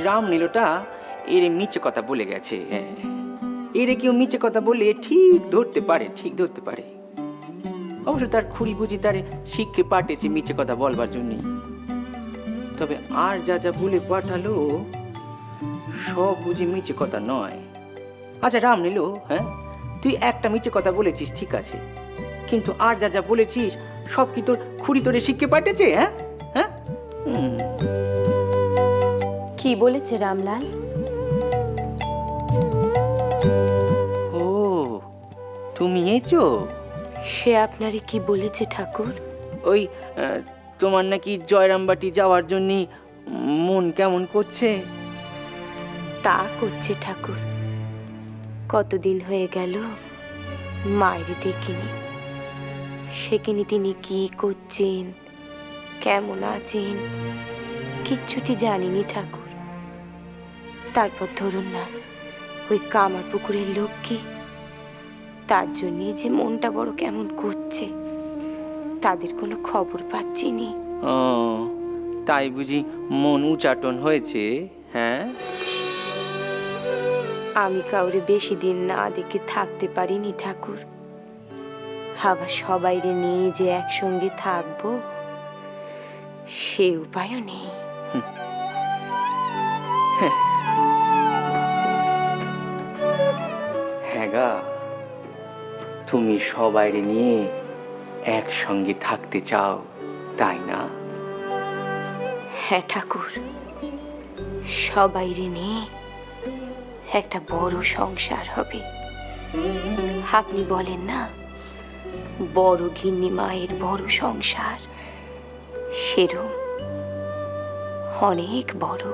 রামনীলটা এরে মিছে কথা বলে গেছে। এরে কেউ মিছে কথা বলে ঠিক ধরতে পারে। অবশ্য তার খুড়ি বুঝি তারে শিক্ষে পাঠেছে মিছে কথা বলবার জন্য। তবে আর যা যা বলে পাঠালো সব বুঝি মিছে কথা নয়। আচ্ছা রামনীল, হ্যাঁ তুই একটা মিছে কথা বলেছিস ঠিক আছে, কিন্তু আর যা যা বলেছিস সব কি তোর খুড়ি তোরে শিক্ষে পাঠেছে? হ্যাঁ হ্যাঁ কি বলেছে রামলাল? ও তুমি এসো। সে আপনারে কি বলেছে ঠাকুর? ওই তোমার নাকি জয়রামবাটি যাওয়ার জন্য মন কেমন করছে। তা করছে ঠাকুর। কতদিন হয়ে গেল মায়ের দেখিনি। সেখানে তিনি কি করছেন, কেমন আছেন কিচ্ছুটি জানিনি ঠাকুর। তারপর ধরুন না ওই কামার পুকুরের লোক কি, তার জন্য যে মনটা বড় কেমন করছে, তাদের কোনো খবর পাচ্ছি নি। ও তাই বুঝি মন উচাটন হয়েছে? হ্যাঁ আমি কাউরে বেশি দিন না দেখে থাকতে পারিনি ঠাকুর। আবার সবাইরে নিয়ে যে একসঙ্গে থাকবো সে উপায়ও নেই। হ্যাঁ গা, তুমি সবাইরে নিয়ে একসঙ্গে থাকতে চাও তাই না? হ্যাঁ ঠাকুর, সবাইরে নিয়ে একটা বড় সংসার হবে। আপনি বলেন না বড় ঘিন্নি মায়ের বড় সংসার, সেরম অনেক বড়।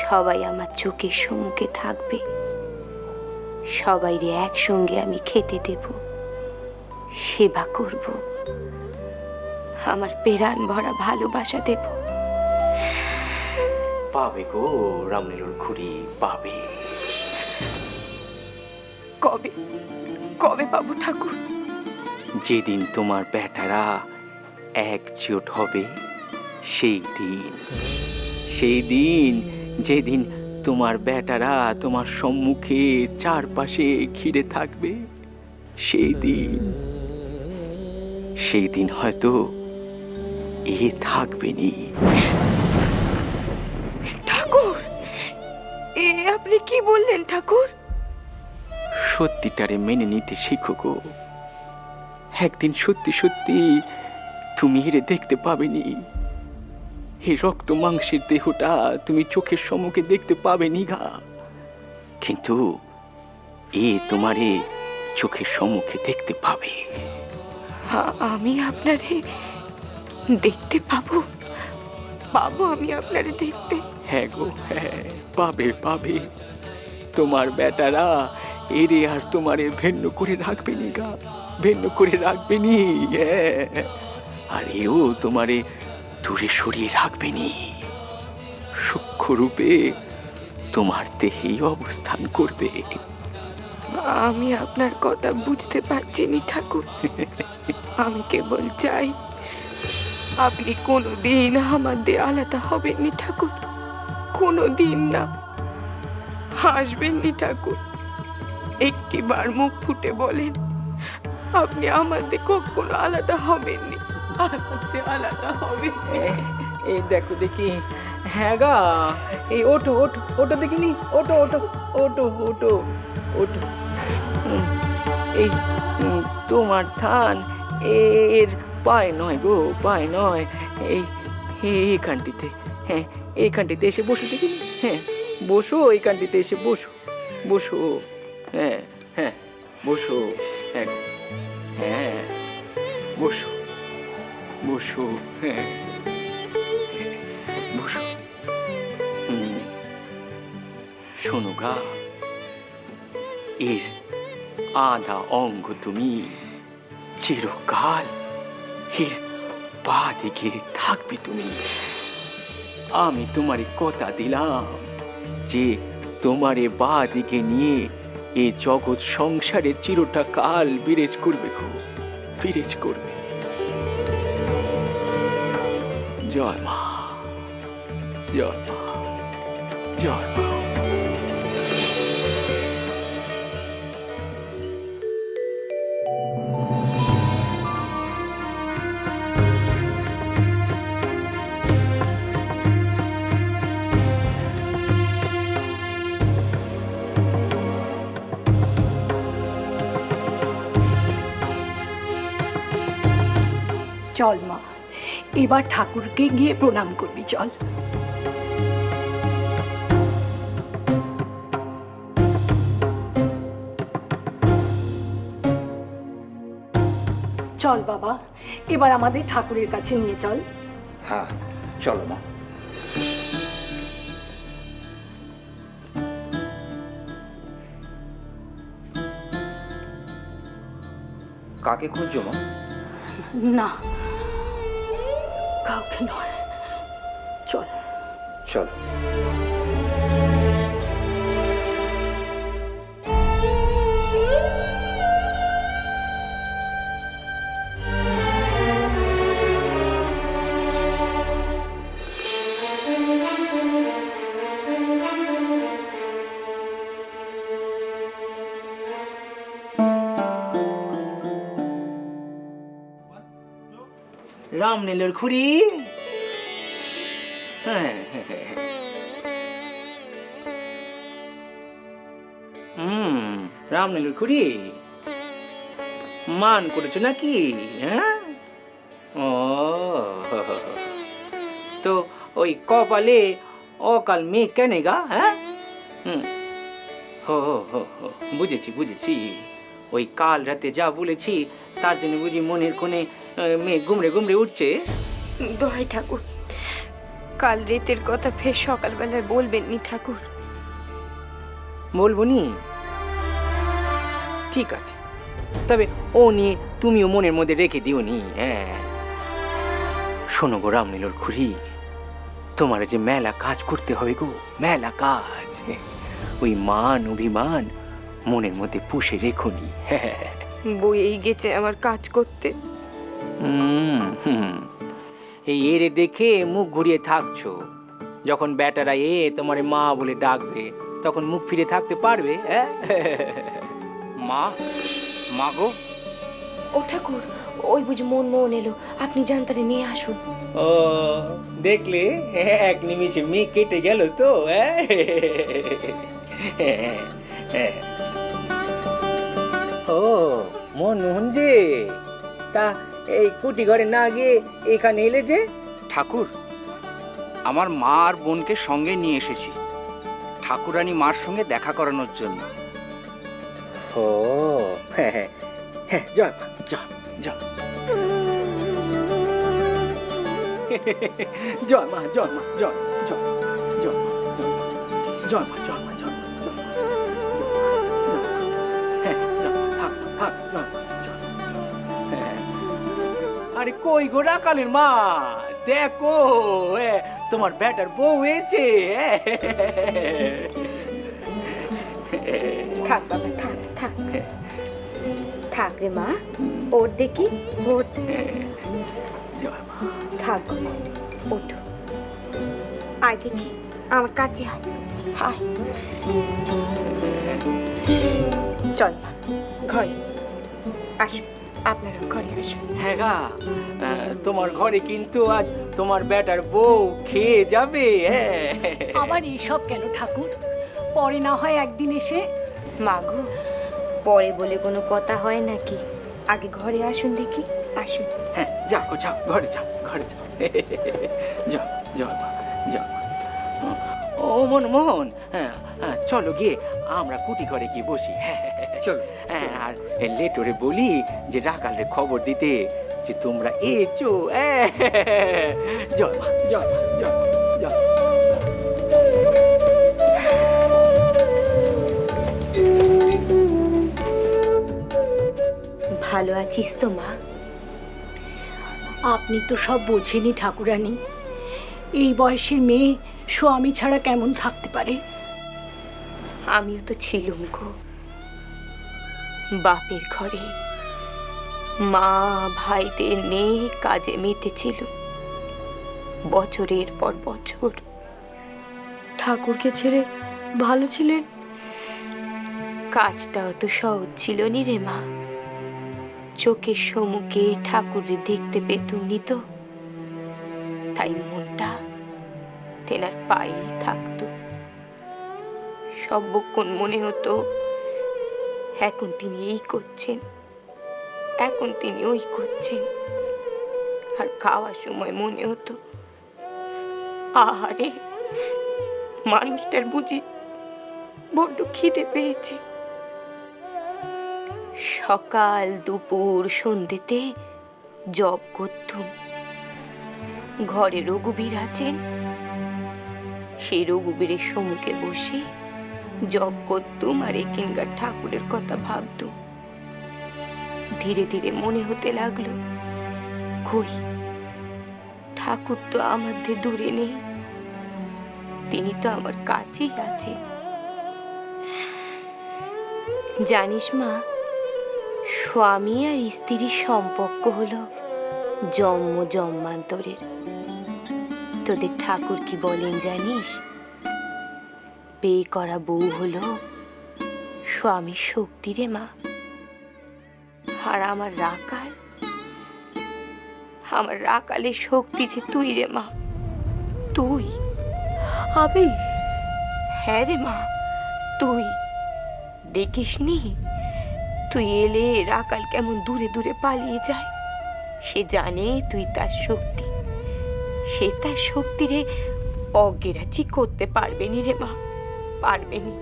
সবাই আমার চোখের সম্মুখে থাকবে, সবাইরে একসঙ্গে আমি খেতে দেব, সেবা করব, আমার প্রাণ ভরা ভালোবাসা দেব। পাবে গো রামনীলর খুড়ি, পাবে। কবে কবে পাবো ঠাকুর? যেদিন তোমার বেটারা একজোট হবে সেই দিন যেদিন তোমার বেটারা তোমার সম্মুখে চারপাশে ঘিরে থাকবে, সেই দিন হয়তো এ থাকবে নি। ঠাকুর, এ আপনি কি বললেন ঠাকুর? সত্যিটারে মেনে নিতে শিখো গো। একদিন সত্যি সত্যি তুমি এরে দেখতে পাবেনি। এই রক্ত মাংসের দেহটা তুমি চোখের সম্মুখে দেখতে পাবেনি গা, কিন্তু এ তোমারে চোখের সম্মুখে দেখতে পাবে। আমি আপনারে দেখতে পাবো? আমি আপনারে দেখতে? হ্যাঁ গো হ্যাঁ, পাবে। তোমার বেটারা এরে আর তোমারে ভিন্ন করে রাখবেনি গা, ভিন্ন করে রাখবেনি। আর এও তোমারে দূরে সরিয়ে রাখবেনি। সূক্ষ্ম রূপে তোমার দেহেই অবস্থান করবে। আমি আপনার কথা বুঝতে পারছি নি ঠাকুর। আমি কেবল চাই আপনি কোনোদিন আমার দিয়ে আলাদা হবেননি ঠাকুর, কোনোদিন না। হাসবেননি ঠাকুর, একটিবার মুখ ফুটে বলেন আপনি আমার দিয়ে কখনো আলাদা হবেননি, আলাদা হবেন। এই দেখো দেখি, হ্যাঁ গা, এই ওঠো দেখিনি, ওঠো। এই তোমার থান এর পায় নয় গো, পায় নয়। এইখানটিতে, হ্যাঁ এইখানটিতে এসে বসো দেখিনি। হ্যাঁ বসো, এইখানটিতে এসে বসো। হ্যাঁ বসো। হ্যাঁ বসো, হ্যাঁ বসো। শোনো গা, এর আধা অঙ্গ তুমি চিরকাল এর পা দিকে থাকবে তুমি। আমি তোমারে কথা দিলাম যে তোমারে বা দিকে নিয়ে এ জগৎ সংসারে চিরটা কাল বিরেজ করবে গো, বিরেজ করবে। জয় মা, জয় মা। জয় মা। চল মা, এবার ঠাকুরকে গিয়ে প্রণাম করবি, চল। চল বাবা, এবার আমাদের ঠাকুরের কাছে নিয়ে চল। হ্যাঁ চলো মা। কাকে খুঁজছো মা? না, কাউকে নয়, চল। চলো। রামনীলের খুড়ি, হ্যাঁ রামনীলের খুড়ি, মান করেছো নাকি? হ্যাঁ, ও তো ওই কপালে অকাল মেঘ কেন গা? হ্যাঁ, হো হো হো হো, বুঝেছি বুঝেছি। ওই কাল রাতে যা বলেছি তার জন্য বুঝি মনের কোণে মেঘ গুমড়ে গুমড়ে উঠছে। দোহাই ঠাকুর, কাল রাতের কথা ফের সকালবেলায় বলবেন নি ঠাকুর। বলবো নি, ঠিক আছে, তবে ও নিয়ে তুমিও মনের মধ্যে রেখে দিও নি। হ্যাঁ, শোনো গো রামনীলর খুড়ি, তোমার যে মেলা কাজ করতে হবে গো, মেলা কাজ। ওই মান অভিমান মনের মধ্যে পুষে রেখো নি। বইয়েই গেছে আমার কাজ করতে। এই এরে দেখে মুখ ঘুরিয়ে থাকছো, যখন বেটারা তোমার মা বলে ডাকবে তখন মুখ ফিরে থাকতে পারবে? মা, মা গো। ও ঠাকুর, ওই বুঝি মন এলো, আপনি জানতারে নিয়ে আসুন। ও দেখলে, এক নিমিষে মেঘ কেটে গেল তো। ও মনমোহন যে, তা এই কুটি ঘরে না গিয়ে এখানে এলে যে? ঠাকুর, আমার মা আর বোনকে সঙ্গে নিয়ে এসেছি ঠাকুরানী মার সঙ্গে দেখা করানোর জন্য। ও হ্যাঁ, জয় মা, জয় জয় জয় মা, জয় মা, জয় জয় জয় জয় মা, জয় মা, জয় মা, আরে কই গো রাকালের মা, দেখো তোমার বেটার বউ হয়েছে। থাক বাবা, থাক থাক থাক রে মা, ওর দেখি ওর। থাক গো, ওঠো, আয় দেখি আমার কাছে আয়, আয়। চল মা, ঘরে আসুন, আপনারা ঘরে আসুন। হ্যাঁ গা, তোমার ঘরে কিন্তু আজ তোমার বেটার বউ খেয়ে যাবে। আবার এইসব কেন ঠাকুর? পরে না হয় একদিন এসে। মাগো, পরে বলে কোনো কথা হয় নাকি? আগে ঘরে আসুন দেখি, আসুন। হ্যাঁ, যাও গো, যাও, ঘরে যাও, ঘরে যাও। যাও, যাও মা, যাও। ও মনমোহন, হ্যাঁ, চলো গিয়ে আমরা কুটি ঘরে গিয়ে বসি। চলো। হ্যাঁ, আর লেটরে বলি যে রাকালের খবর দিতে যে তোমরা এছো। জয় মা, জয় মা, জয় মা, জয়। ভালো আছিস তো মা? আপনি তো সব বোঝেনি ঠাকুরানী, এই বয়সের মেয়ে স্বামী ছাড়া কেমন থাকতে পারে? আমিও তো ছিলুম গো, বাপের ঘরে মা ভাইদের নিয়ে কাজে মেতেছিল বছরের পর বছর। ঠাকুরকে ছেড়ে ভালো ছিলেন? কাজটা অত সহজ ছিল নি রে মা। চোখের সম্মুখে ঠাকুরে দেখতে পেতুমনি তো, তাই মনটা তেনার পায়েই থাকতো। সর্বক্ষণ মনে হতো এখন তিনি এই করছেন, এখন তিনি ওই করছেন। আর খাওয়ার সময় মনে হতো আহারে মানুষটার বুঝি বড্ড খিদে পেয়েছে। সকাল দুপুর সন্ধ্যেতে জপ করতুম। ঘরে রঘুবীর আছেন, সেই রঘুবীরের সম্মুখে বসে জপ করতুম আর এখানকার ঠাকুরের কথা ভাবতুম। ধীরে ধীরে মনে হতে লাগলো কই ঠাকুর তো আমাদের দূরে নেই, তিনি তো আমার কাছেই আছেন। জানিস মা, স্বামী আর স্ত্রীর সম্পর্ক হলো জন্ম জন্মান্তরের। তোদের ঠাকুর কি বলেন জানিস? বিয়ে করা বউ হলো স্বামীর শক্তি রে মা। আর আমার রাকালের শক্তি যে তুই রে মা, তুই। আমি? হ্যাঁ রে মা, তুই। দেখিসনি তুই এলে রাকাল কেমন দূরে দূরে পালিয়ে যায়। সে জানে তুই তার শক্তি, সে তার শক্তিরে অজ্ঞেরাচি করতে পারবে নি রে মা, পারবে নি।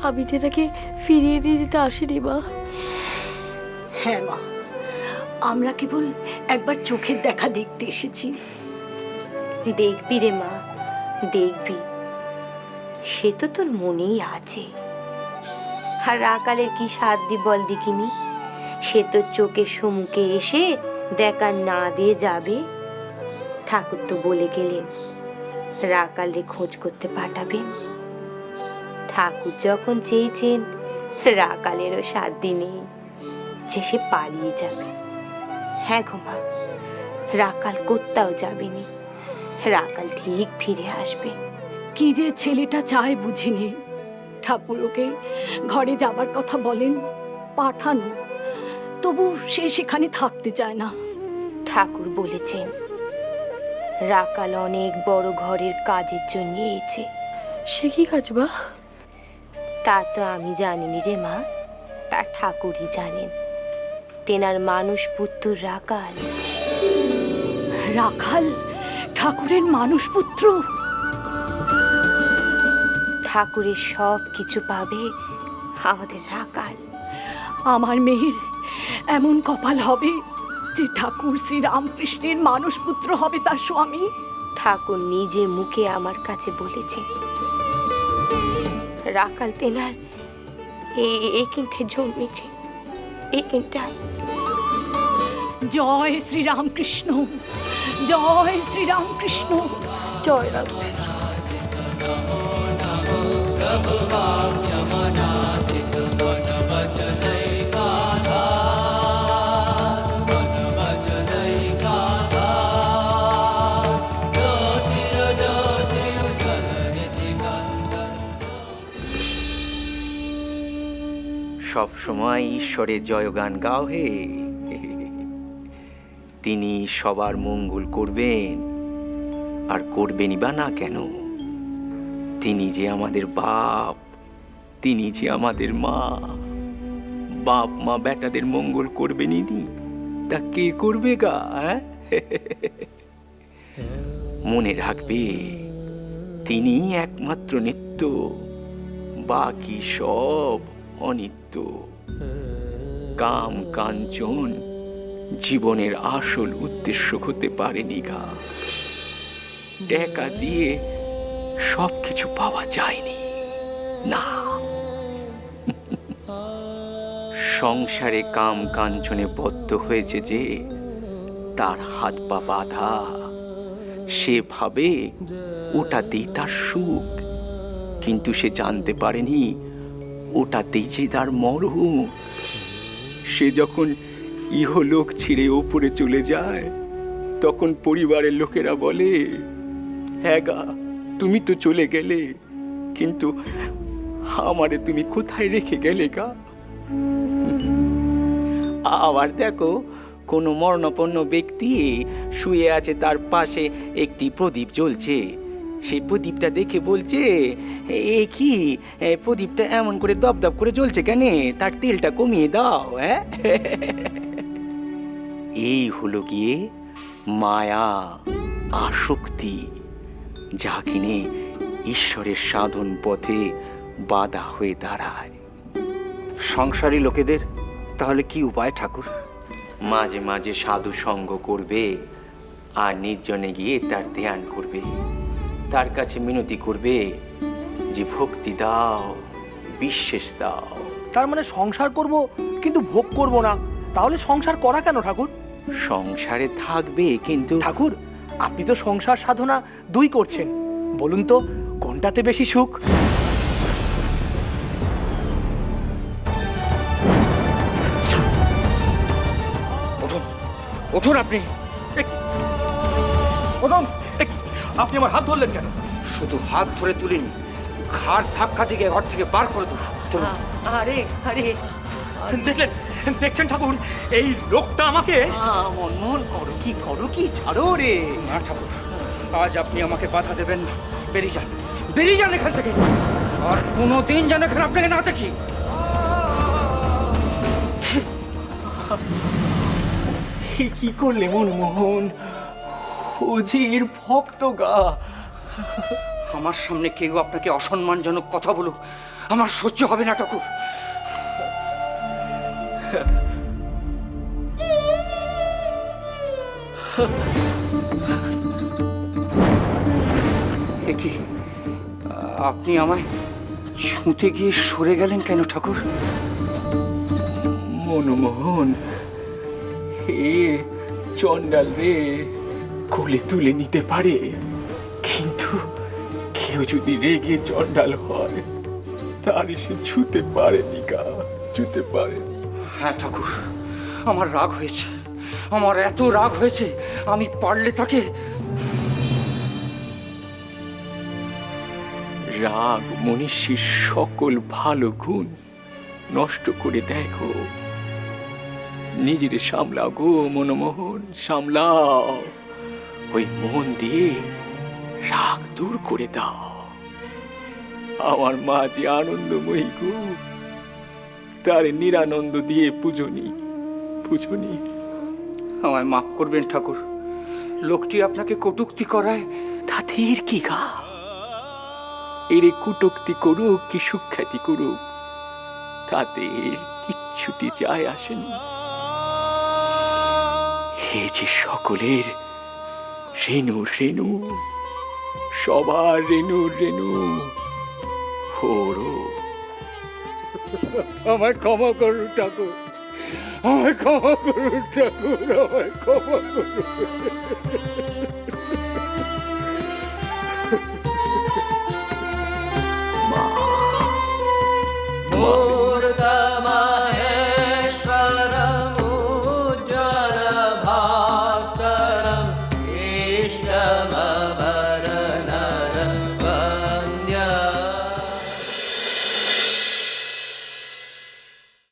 আমি তেনাকে ফিরিয়ে নিয়ে যেতে আসিনি মা। হ্যাঁ মা, আমরা কেবল একবার চোখের দেখা দেখতে এসেছি। দেখবি রে মা, দেখবি, সে তো তোর মনেই আছে। আর রাকালের কি সাধ্য বল দেখিনি? সে তোর চোখের সম্মুখে এসে দেখা না দিয়ে যাবে। ঠাকুর তো বলে গেলেন রাকালরে খোঁজ করতে পাঠাবেন। ঠাকুর যখন চেয়েছেন রাকালেরও সাধ্য নেই যে সে পালিয়ে যাবে। হ্যাঁ গো মা, রাকাল কোথাও যাবেনি, রাকাল ঠিক ফিরে আসবে। কি যে ছেলেটা চায় বুঝিনি। ঠাকুর ওকে ঘরে যাবার কথা বলেন, পাঠানো, তবু সে সেখানে থাকতে চায় না। ঠাকুর বলেছেন রাকাল অনেক বড় ঘরের কাজের জন্য এসেছে। সে কি কাজ মা? তা তো আমি জানিনি রে মা, তা ঠাকুরই জানেন। তেনার মানুষ পুত্র রাকাল। রাখাল ঠাকুরের মানুষ পুত্র? ঠাকুরের সব কিছু পাবে আমাদের রাকাল। আমার মেয়ের এমন কপাল হবে যে ঠাকুর শ্রীরামকৃষ্ণের মানুষ পুত্র হবে তার স্বামী। ঠাকুর নিজে মুখে আমার কাছে বলেছে রাকাল তেনার এখানটায় জন্মেছে, এখানটায়। জয় শ্রীরামকৃষ্ণ, জয় শ্রীরামকৃষ্ণ। জয় রাম। সব সময় ঈশ্বরের জয়গান গাও হে। তিনি সবার মঙ্গল করবেন, আর করবেনই বা না কেন? তিনি যে আমাদের বাপ, তিনি যে আমাদের মা। বাপ মা বেটাদের মঙ্গল করবেনই নি, তা কে করবে গা? মনে রাখবে তিনি একমাত্র নিত্য, বাকি সব অনিত্য। কাম কাঞ্চন জীবনের আসল উদ্দেশ্য হতে পারেনি গা। টাকা দিয়ে সবকিছু পাওয়া যায়নি না। সংসারে কাম কাঞ্চনে বদ্ধ হয়েছে যে, তার হাত পা বাঁধা। সে ভাবে ওটাতেই তার সুখ, কিন্তু সে জানতে পারেনি ওটাতেই যে তার মরণ। সে যখন ইহলোক ছেড়ে ওপরে চলে যায়, তখন পরিবারের লোকেরা বলে, হ্যাঁ গা, তুমি তো চলে গেলে, কিন্তু আমারে তুমি কোথায় রেখে গেলে গা? আবার দেখো, কোনো মরণাপন্ন ব্যক্তি শুয়ে আছে, তার পাশে একটি প্রদীপ জ্বলছে। সেই প্রদীপটা দেখে বলছে, এ কি, প্রদীপটা এমন করে দপদপ করে জ্বলছে কেন? তার তেলটা কমিয়ে দাও। হ্যাঁ, এই হলো গিয়ে মায়া, আসক্তি, যা কিনে ঈশ্বরের সাধন পথে বাধা হয়ে দাঁড়ায়। সংসারী লোকেদের তাহলে কি উপায় ঠাকুর? মাঝে মাঝে সাধু সঙ্গ করবে, আর নির্জনে গিয়ে তার ধ্যান করবে, তার কাছে মিনতি করবে যে ভক্তি দাও, বিশ্বাস দাও। তার মানে সংসার করব কিন্তু ভোগ করব না, তাহলে সংসার করা কেন ঠাকুর? সংসারে থাকবে কিন্তু ঠাকুর, আপনি তো সংসার সাধনা দুই করছেন, বলুন তো কোনটাতে বেশি সুখ? উঠুন আপনি। ওদম, আপনি আমার হাত ধরলেন কেন? শুধু হাত ধরে তুলিনি, ঘাড় ধাক্কা দিয়ে ঘর থেকে বার করে দেবো। চলুন। আরে আরে, দেখছেন ঠাকুর, এই লোকটা আমাকে মন করো কি, ছাড়ো রে। না ঠাকুর, আজ আপনি আমাকে বাধা দেবেন না। বেরিয়ে যান, বেরিয়ে যান এখান থেকে। আর কোনোদিন যেন এখানে আপনাকে না দেখি। কি করলে মনমোহন? অজির ভক্ত গা। আমার সামনে কেউ আপনাকে অসম্মানজনক কথা বলুক, আমার সহ্য হবে না ঠাকুর। এ কি, আপনি আমায় ছুঁতে গিয়ে সরে গেলেন কেন ঠাকুর? মনমোহন, এ চন্ডাল রে কোলে তুলে নিতে পারে, কিন্তু কেউ যদি রেগে চন্ডাল হয়, তার সে ছুতে পারেনি গা, ছুতে পারেনি। হ্যাঁ ঠাকুর, আমার রাগ হয়েছে, আমার এত রাগ হয়েছে, আমি পারলে তাকে। রাগ মনীষীর সকল ভালো গুণ নষ্ট করে দেয় গো। নিজের সামলাও গো মনমোহন, সামলাও। ওই মন দিয়ে রাগ দূর করে দাও। আমার মা যে আনন্দময়ী গো, তার নিরানন্দ দিয়ে পূজনী। আমায় মাফ করবেন ঠাকুর, লোকটি আপনাকে কটূক্তি করায়। তাদের কি গা? এরে কুটুক্তি করুক কি সুখ্যাতি করুক, তাদের কিচ্ছুটি যায় আসেনি। হে যে সকলের রেণু, সবার রেণু হরো। আমায় ক্ষমা করুন ঠাকুর, আমায় ক্ষমা করুন ঠাকুর, আমায় ক্ষমা করুন। মা